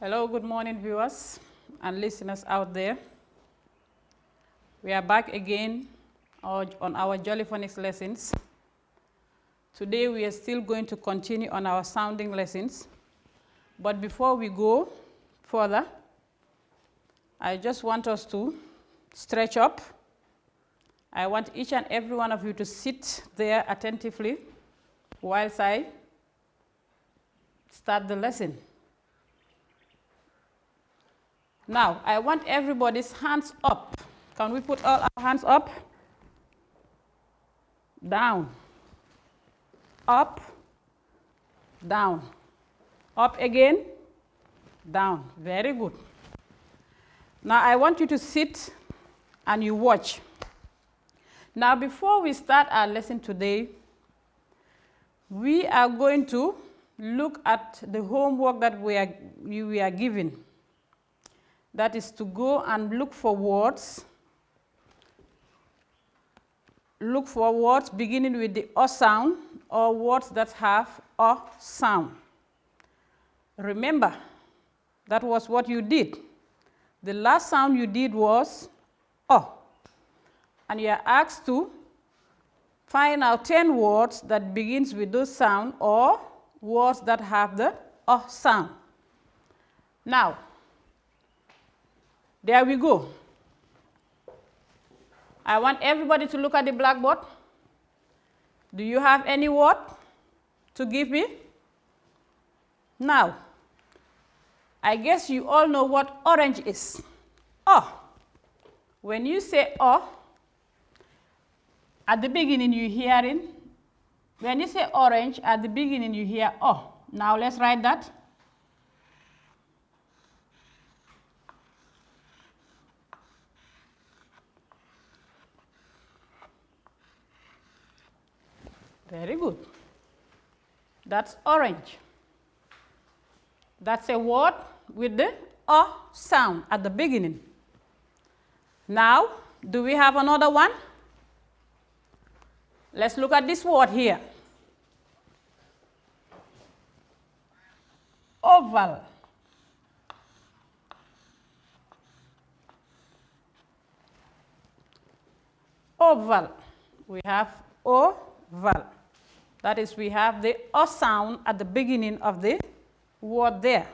Hello, good morning, viewers and listeners out there. We are back again on our Jolly Phonics lessons. Today we are still going to continue on our sounding lessons. But before we go further, I just want us to stretch up. I want each and every one of you to sit there attentively whilst I start the lesson. Now, I want everybody's hands up. Can we put all our hands up? Down. Up. Down. Up again. Down. Very good. Now, I want you to sit and you watch. Now, before we start our lesson today, we are going to look at the homework that we are given. That is to go and look for words. Look for words beginning with the O sound or words that have O sound. Remember, that was what you did. The last sound you did was O. And you are asked to find out 10 words that begins with those sounds or words that have the O sound. Now, there we go. I want everybody to look at the blackboard. Do you have any word to give me? Now, I guess you all know what orange is. O. When you say O, at the beginning you hear it. When you say orange, at the beginning you hear O. Now let's write that. Very good. That's orange. That's a word with the O sound at the beginning. Now, do we have another one? Let's look at this word here. Oval. Oval. We have oval. That is, we have the O sound at the beginning of the word there.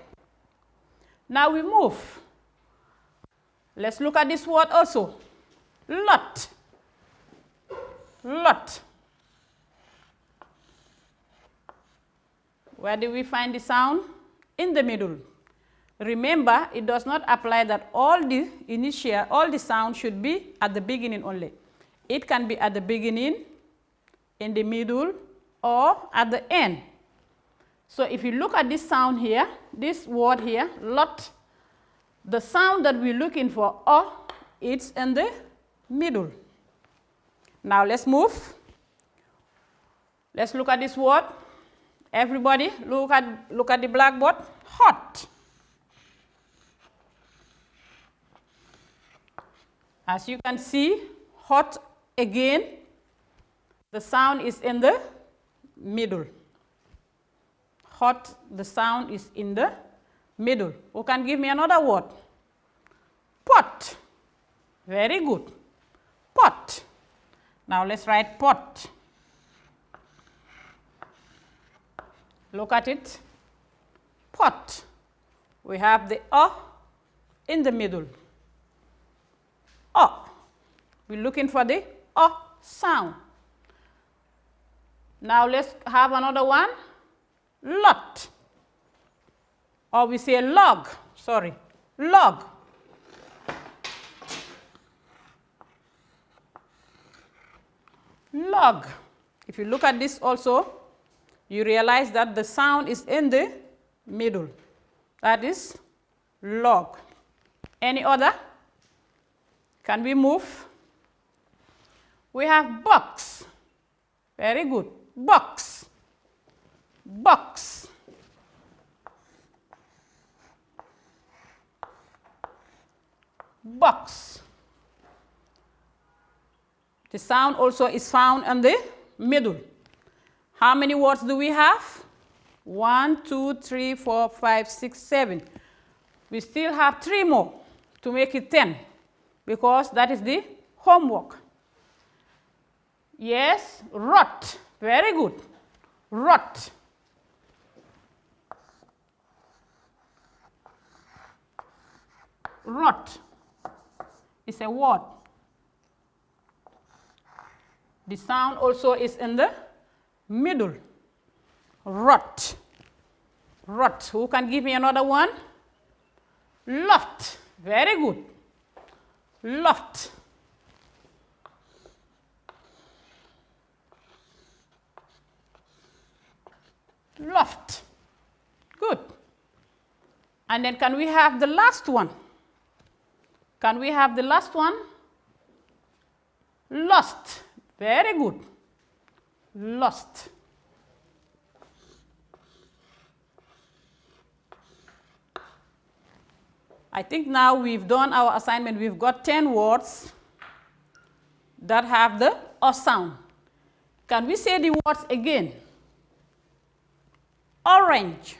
Now we move. Let's look at this word also. Lot. Lot. Where do we find the sound? In the middle. Remember, it does not apply that all the sound should be at the beginning only. It can be at the beginning, in the middle, or at the end. So if you look at this sound here, this word here, lot, the sound that we're looking for, O, it's in the middle. Now let's move. Let's look at this word. Everybody, look at the blackboard. Hot. As you can see, hot again. The sound is in the middle. Hot, the sound is in the middle. Who can give me another word? Pot. Very good. Pot. Now let's write pot. Look at it. Pot. We have the O in the middle. O. We're looking for the O sound. Now let's have another one. Lot. Or we say log. Sorry. Log. Log. If you look at this also, you realize that the sound is in the middle. That is log. Any other? Can we move? We have box. Very good. Box. Box. Box. The sound also is found in the middle. How many words do we have? 1, 2, 3, 4, 5, 6, 7. We still have 3 more to make it 10, because that is the homework. Yes, rot. Very good. Rot. Rot is a word. The sound also is in the middle. Rot. Rot. Who can give me another one? Loft. Very good. Loft. Loft. Good. And then can we have the last one? Can we have the last one? Lost. Very good. Lost. I think now we've done our assignment. We've got 10 words that have the O sound. Can we say the words again? Orange,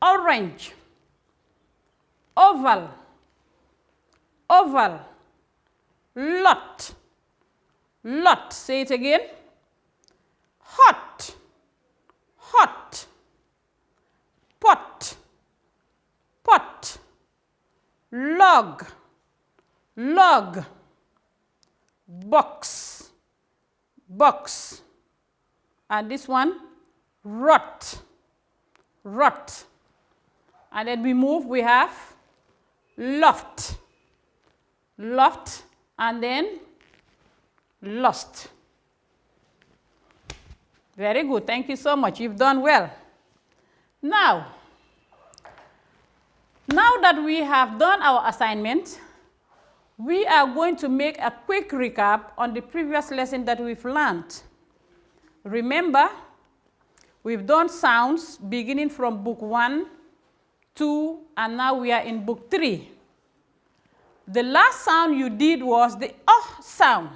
orange, oval, oval, lot, lot. Say it again. Hot, hot, pot, pot, log, log, box, box. And this one, rot, rot. And then we move, we have loft, loft, and then lost. Very good. Thank you so much. You've done well. Now that we have done our assignment, we are going to make a quick recap on the previous lesson that we've learned. Remember, we've done sounds beginning from book 1, 2, and now we are in book 3. The last sound you did was the sound.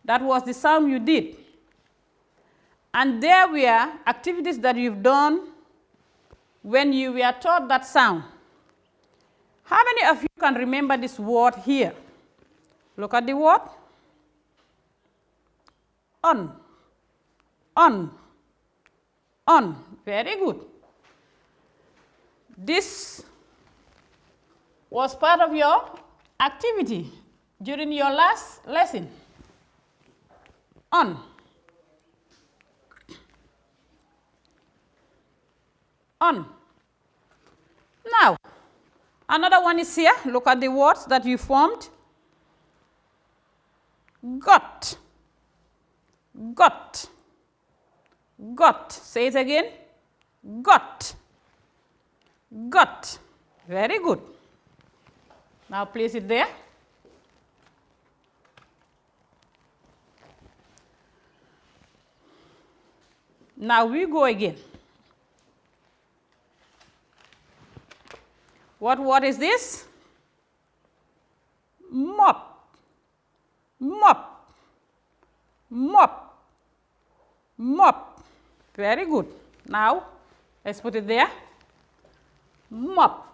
That was the sound you did. And there were activities that you've done when you were taught that sound. How many of you can remember this word here? Look at the word. On. On. On. Very good. This was part of your activity during your last lesson. On. On. Now, another one is here. Look at the words that you formed. Got. Got. Got. Say it again. Got. Got. Very good. Now place it there. Now we go again. What word is this? Mop. Mop. Mop. Mop. Very good. Now, let's put it there. Mop.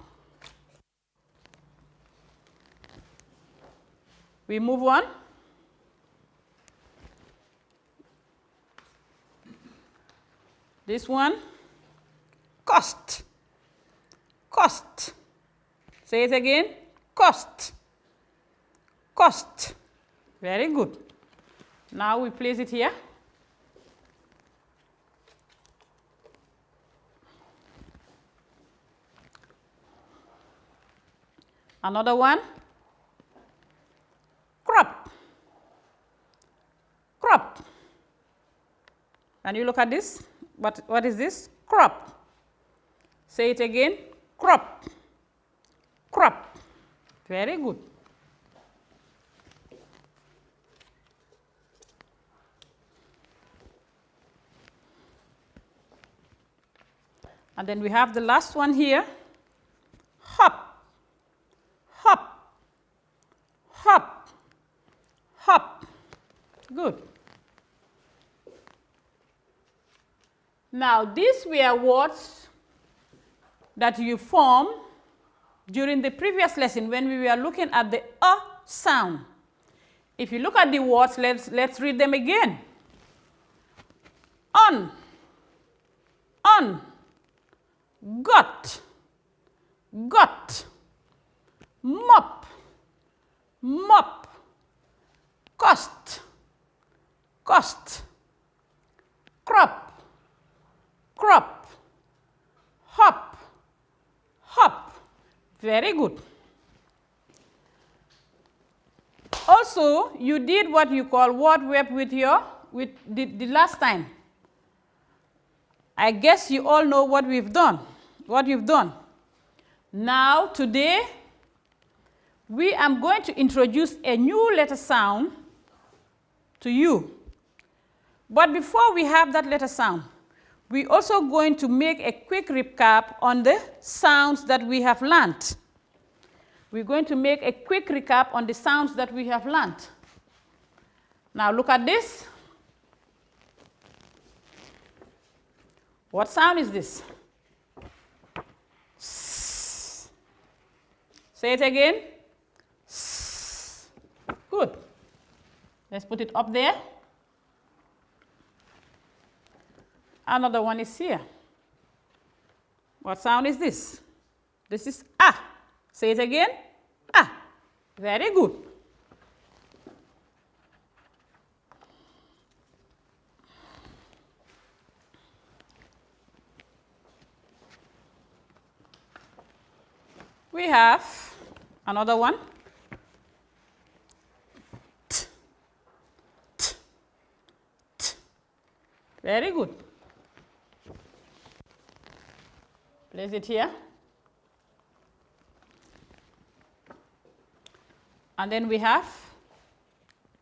We move on. This one, cost. Cost. Say it again. Cost. Cost. Very good. Now we place it here. Another one. Crop. Crop. And you look at this. What is this? Crop. Say it again. Crop. Crop. Very good. And then we have the last one here. Hop. Hop. Hop. Hop. Good. Now, these were words that you formed during the previous lesson when we were looking at the sound. If you look at the words, let's read them again. On, got, mop, cost, crop, hop. Very good. Also, you did what you call word web with the last time. I guess you all know what you've done. Now, today, we am going to introduce a new letter sound to you. But before we have that letter sound, we're also going to make a quick recap on the sounds that we have learned. We're going to make a quick recap on the sounds that we have learned. Now look at this. What sound is this? S. Say it again. S. Good. Let's put it up there. Another one is here. What sound is this? This is ah. Say it again. Ah. Very good. We have another one. T. T. T. Very good. Place it here. And then we have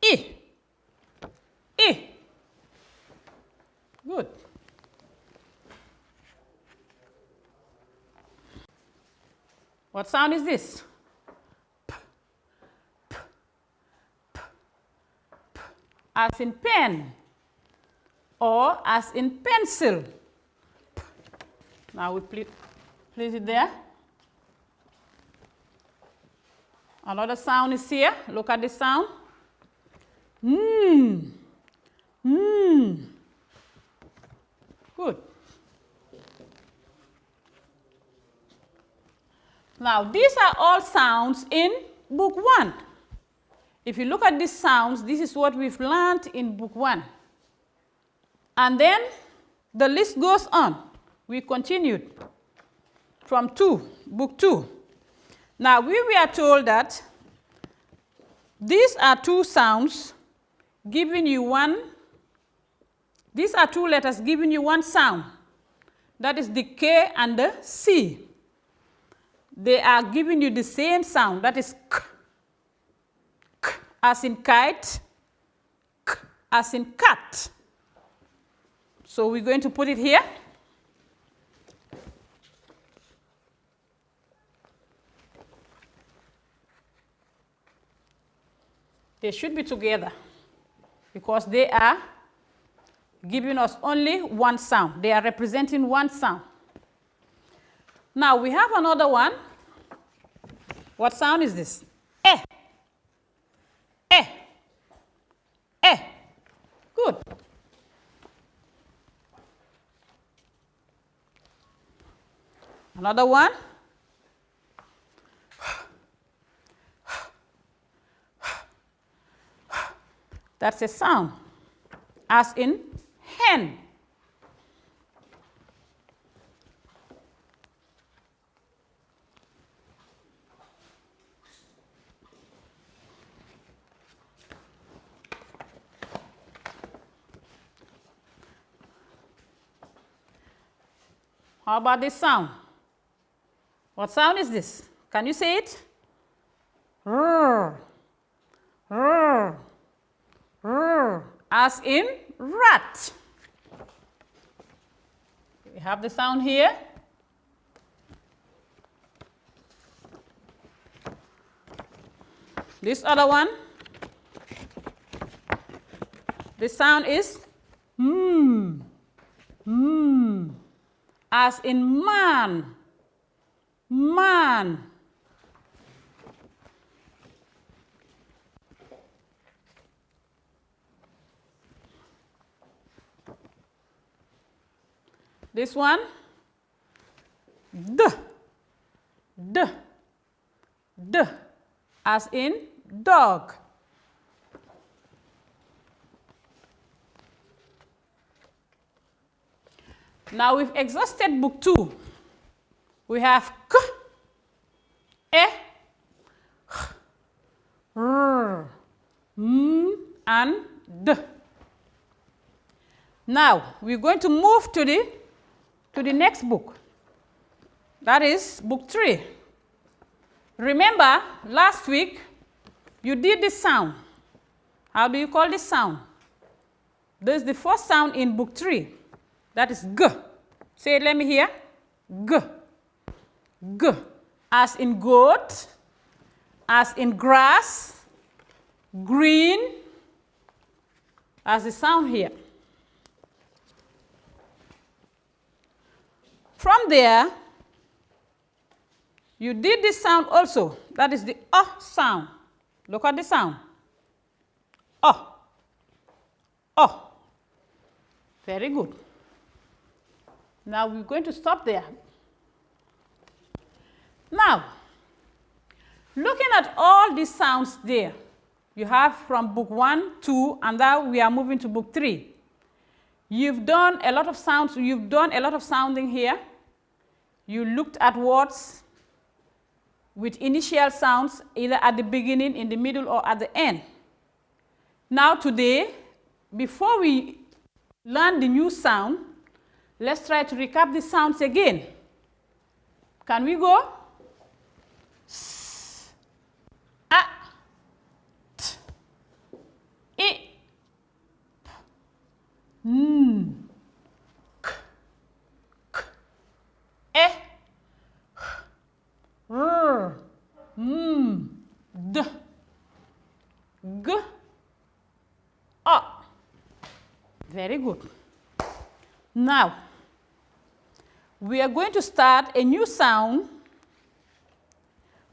E. E. Good. What sound is this? P. P. P. P. As in pen or as in pencil. P. Now we place it there. Another sound is here. Look at the sound. Good. Now, these are all sounds in book 1. If you look at these sounds, this is what we've learned in book 1. And then the list goes on. We continued from book 2. Now, we were told that these are 2 sounds giving you these are 2 letters giving you 1 sound. That is the K and the C. They are giving you the same sound. That is K. K as in kite, K as in cat. So we're going to put it here. They should be together because they are giving us only 1 sound. They are representing 1 sound. Now we have another one. What sound is this? Eh. Eh. Eh. Good. Another one. That's a sound, as in hen. How about this sound? What sound is this? Can you say it? Rrr. Rrr. Rrr. As in rat. We have the sound here. This other one. The sound is as in man. man. This one, d, d, d, as in dog. Now we've exhausted book 2. We have k, e, h, r, m, and d. Now we're going to move to the next book. That is book 3. Remember, last week you did this sound. How do you call this sound? This is the first sound in book 3. That is g. Say it, let me hear. G. G. As in goat, as in grass, green, as the sound here. From there, you did this sound also. That is the sound. Look at the sound. Very good. Now we're going to stop there. Now, looking at all these sounds there, you have from book 1, 2, and now we are moving to book 3. You've done a lot of sounds, you've done a lot of sounding here. You looked at words with initial sounds either at the beginning, in the middle, or at the end. Now today, before we learn the new sound, let's try to recap the sounds again. Can we go? S, a, t, I, p, n, k, k, e, h, r, m, d, g, o. Very good. Now, we are going to start a new sound,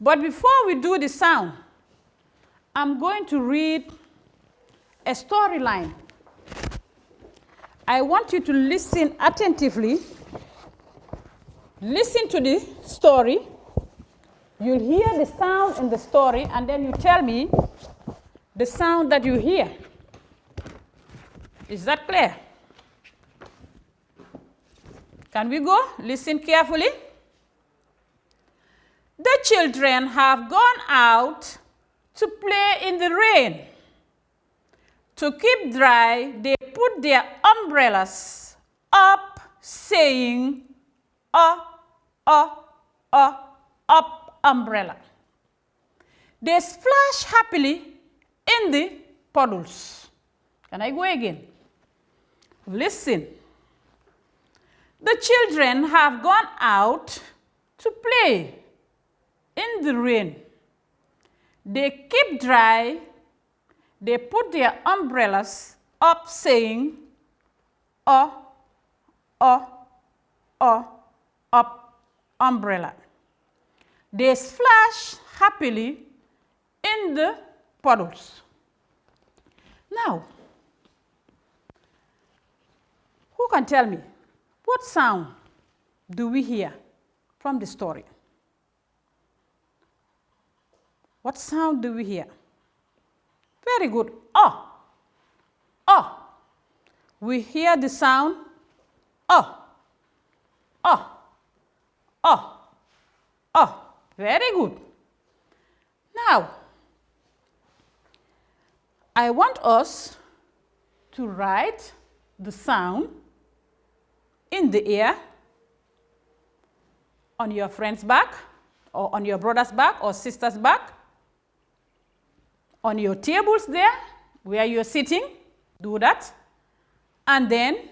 but before we do the sound, I'm going to read a storyline. I want you to listen attentively. Listen to the story. You'll hear the sound in the story, and then you tell me the sound that you hear. Is that clear? Can we go? Listen carefully. The children have gone out to play in the rain. To keep dry, they put their umbrellas up, saying, up umbrella. They splash happily in the puddles. Can I go again? Listen. The children have gone out to play in the rain. They keep dry. They put their umbrellas up, saying, up umbrella. They splash happily in the puddles. Now, who can tell me, what sound do we hear from the story? What sound do we hear? Very good. We hear the sound Very good. Now, I want us to write the sound in the air on your friend's back, or on your brother's back or sister's back, on your tables there where you're sitting. Do that. And then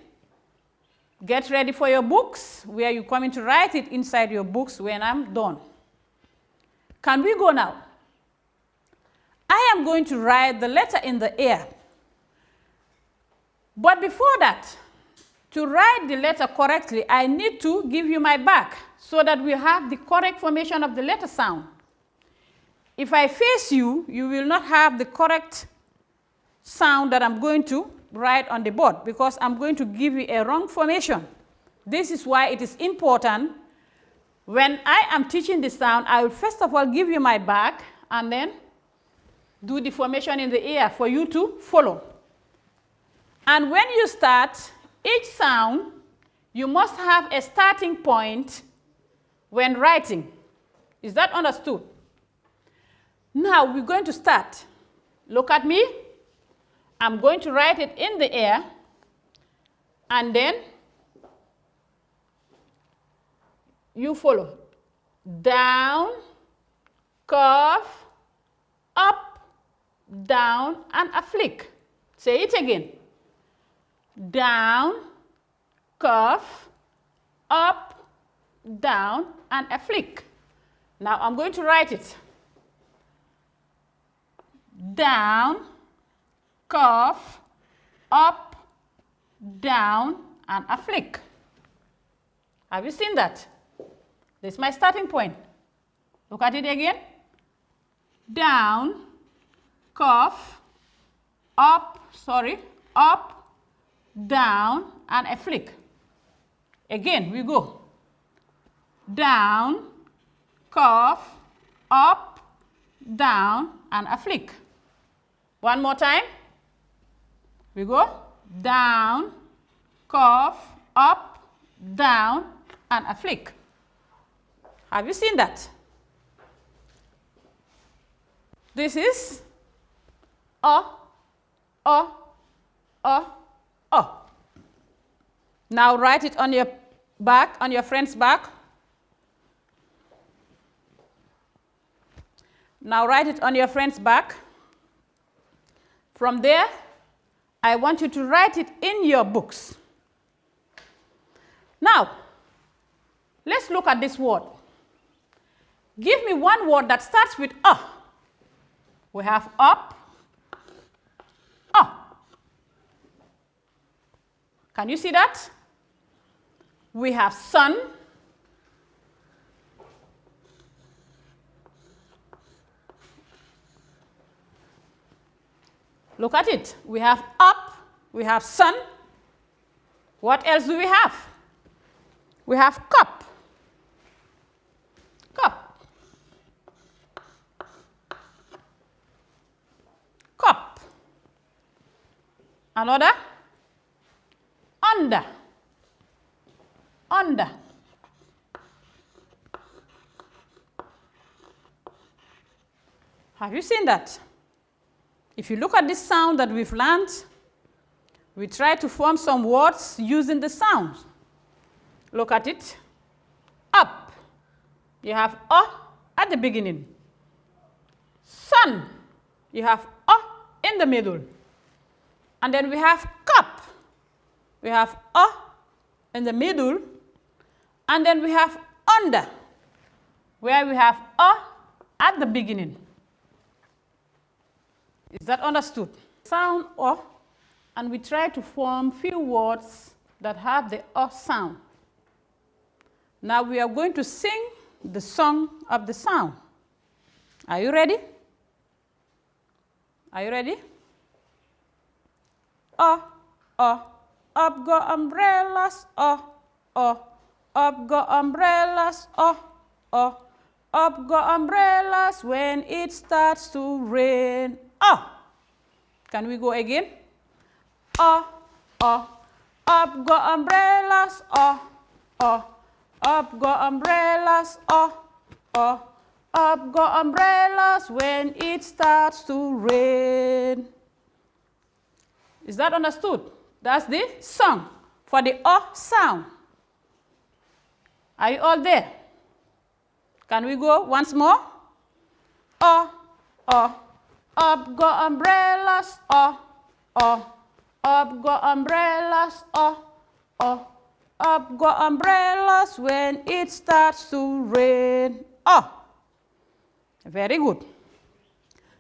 get ready for your books, where you're coming to write it inside your books when I'm done. Can we go now? I am going to write the letter in the air. But before that, To write the letter correctly, I need to give you my back so that we have the correct formation of the letter sound. If I face you, you will not have the correct sound that I'm going to write on the board because I'm going to give you a wrong formation. This is why it is important when I am teaching the sound, I will first of all give you my back and then do the formation in the air for you to follow. And when you start, each sound, you must have a starting point when writing. Is that understood? Now we're going to start. Look at me. I'm going to write it in the air, and then you follow. Down, curve, up, down, and a flick. Say it again. Down, curve, up, down, and a flick. Now I'm going to write it. Down, curve, up, down, and a flick. Have you seen that? This is my starting point. Look at it again. Down, curve, up, down, and a flick. Again, we go. Down, curve, up, down, and a flick. One more time. We go. Down, curve, up, down, and a flick. Have you seen that? This is Now write it on your back, on your friend's back. Now write it on your friend's back. From there, I want you to write it in your books. Now, let's look at this word. Give me one word that starts with a. We have up, Can you see that? We have sun. Look at it. We have up, we have sun. What else do we have? We have cup. Cup. Cup. Another? Under. Under. Have you seen that? If you look at this sound that we've learned, we try to form some words using the sounds. Look at it. Up. You have a at the beginning. Sun. You have a in the middle. And then we have cup. We have a in the middle. And then we have under, where we have a at the beginning. Is that understood? Sound o, and we try to form few words that have the o sound. Now we are going to sing the song of the sound. Are you ready? Are you ready? O, up go umbrellas, o, up go umbrellas, o, up go umbrellas when it starts to rain. Oh, can we go again? Up go umbrellas, up go umbrellas, up go umbrellas when it starts to rain. Is that understood? That's the song for the O sound. Are you all there? Can we go once more? Up go umbrellas, up go umbrellas, up go umbrellas when it starts to rain. Very good.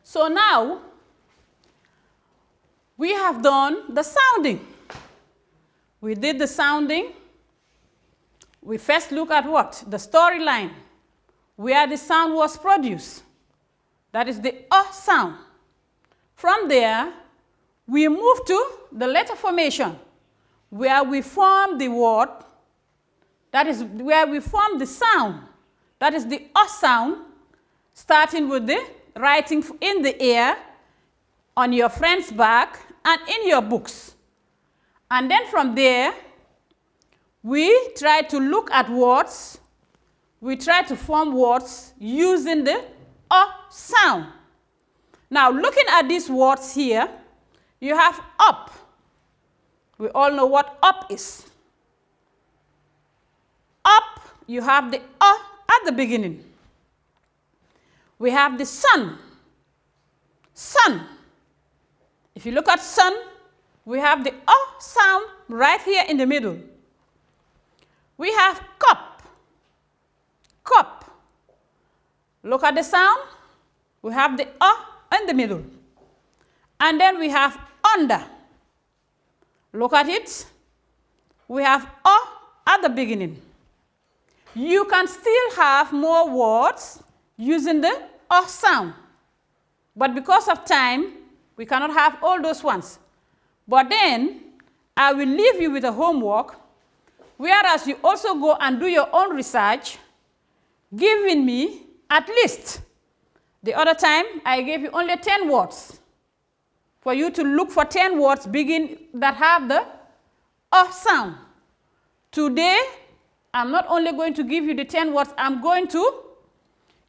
So now we have done the sounding. We did the sounding. We first look at what? The storyline, where the sound was produced. That is the sound. From there, we move to the letter formation, where we form the word. That is where we form the sound. That is the sound, starting with the writing in the air, on your friend's back, and in your books. And then from there, we try to look at words. We try to form words using the sound. Now, looking at these words here, you have up. We all know what up is. Up, you have the at the beginning. We have the sun. Sun. If you look at sun, we have the sound right here in the middle. We have cup. Cup. Look at the sound. We have the in the middle. And then we have under. Look at it. We have at the beginning. You can still have more words using the sound. But because of time, we cannot have all those ones. But then, I will leave you with a homework, whereas you also go and do your own research, giving me at least. The other time, I gave you only 10 words. For you to look for 10 words that have the sound. Today, I'm not only going to give you the 10 words, I'm going to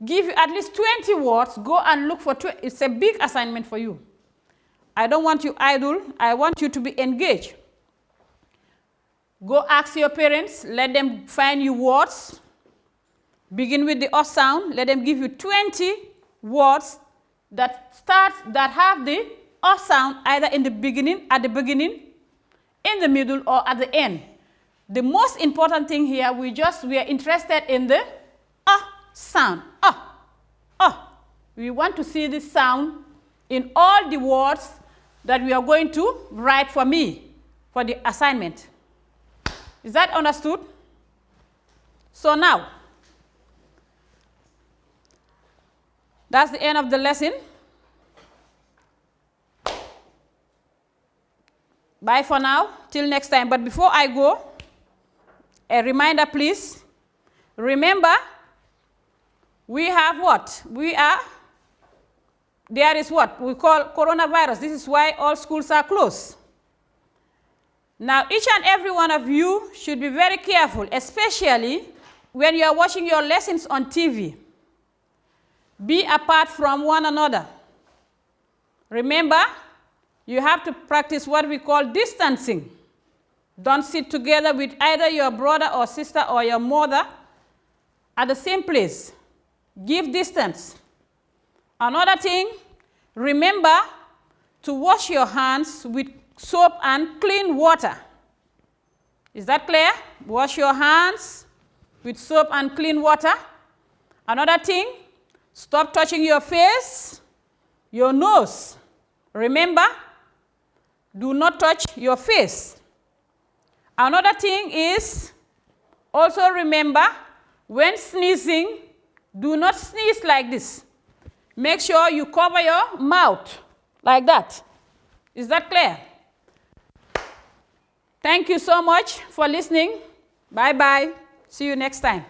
give you at least 20 words. Go and look for 20. It's a big assignment for you. I don't want you idle. I want you to be engaged. Go ask your parents. Let them find you words. Begin with the sound. Let them give you 20 words that have the sound either in the beginning, at the beginning, in the middle, or at the end. The most important thing here, we are interested in the sound. We want to see this sound in all the words that we are going to write for me for the assignment. Is that understood? So now, that's the end of the lesson. Bye for now, till next time. But before I go, a reminder, please. Remember, we have what? There is what we call coronavirus. This is why all schools are closed. Now, each and every one of you should be very careful, especially when you are watching your lessons on TV. Be apart from one another. Remember, you have to practice what we call distancing. Don't sit together with either your brother or sister or your mother at the same place. Give distance. Another thing, remember to wash your hands with soap and clean water. Is that clear? Wash your hands with soap and clean water. Another thing, stop touching your face, your nose. Remember, do not touch your face. Another thing is, also remember, when sneezing, do not sneeze like this. Make sure you cover your mouth like that. Is that clear? Thank you so much for listening. Bye-bye. See you next time.